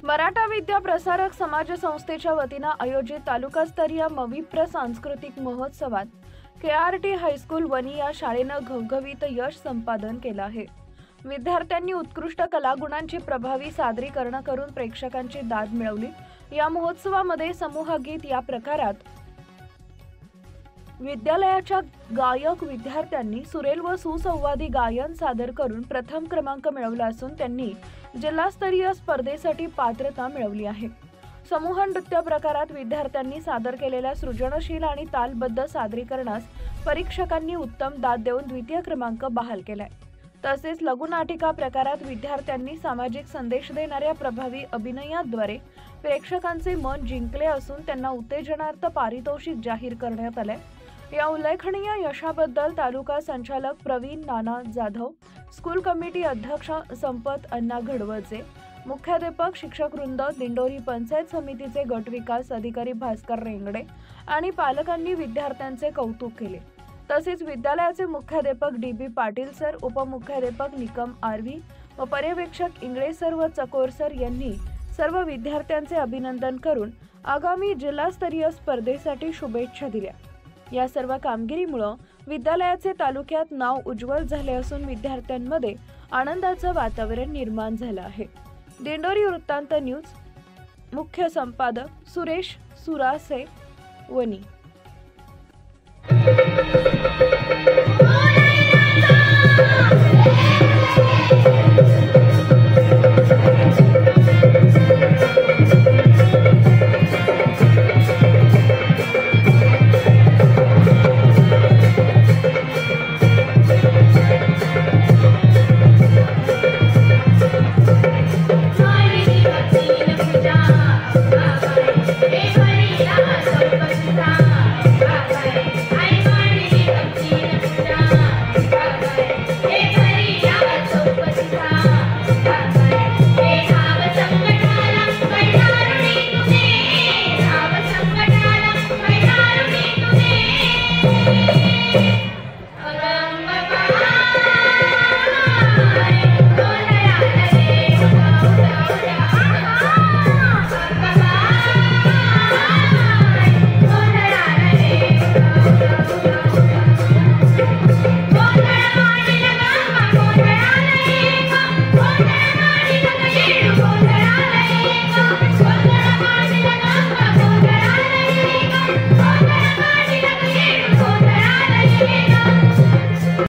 मराठा विद्या प्रसारक समाज संस्थेच्या वतीनं आयोजित तालुकास्तरीय मविप्र सांस्कृतिक महोत्सवात KRT हायस्कूल वनी या शाळेनं घवघवीत यश संपादन केलं आहे। विद्यार्थ्यांनी उत्कृष्ट कलागुणांची प्रभावी सादरीकरण करून प्रेक्षकांची दाद मिळवली। या महोत्सवामध्ये समूह गीत या प्रकारात विद्यालयाच्या गायक विद्यार्थ्यांनी सुरेल व सुसंवादी गायन सादर करून प्रथम क्रमांक मिळवला असून त्यांनी जिल्हास्तरीय स्पर्धेसाठी पात्रता मिळवली आहे। समूह नृत्य प्रकारात विद्यार्थ्यांनी सादर केलेल्या सृजनशील आणि तालबद्ध सादरीकरणास परीक्षकांनी उत्तम दाद देऊन द्वितीय क्रमांक बहाल केलाय। तसेच लघुनाटिका प्रकारात विद्यार्थ्यांनी सामाजिक संदेश देणाऱ्या प्रभावी अभिनयाद्वारे प्रेक्षकांचे मन जिंकले असून त्यांना उत्तेजनार्थ पारितोषिक जाहीर करण्यात आले। या उल्लेखनीय यशाबद्दल तालुका संचालक प्रवीण नाना जाधव, स्कूल कमिटी अध्यक्ष संपत अण्णा घडवळचे, मुख्याध्यापक शिक्षक वृंद, दिंडोरी पंचायत समितीचे गट विकास अधिकारी भास्कर रेंगडे आणि पालकांनी विद्यार्थ्यांचे कौतुक केले। तसेच विद्यालयाचे मुख्याध्यापक DB पाटील सर, उपमुख्याध्यापक निकम आरवी व पर्यवेक्षक इंगळे सर व चकोर सर यांनी सर्व विद्यार्थ्यांचे अभिनंदन करून आगामी जिल्हास्तरीय स्पर्धेसाठी शुभेच्छा दिल्या। या सर्व कामगिरीमुळे विद्यालयाचे तालुक्यात नाव उज्ज्वल झाले असून विद्यार्थ्यांमध्ये आनंदाचं वातावरण निर्माण झालं आहे। दिंडोरी वृत्तांत न्यूज, मुख्य संपादक सुरेश सुरासे, वनी।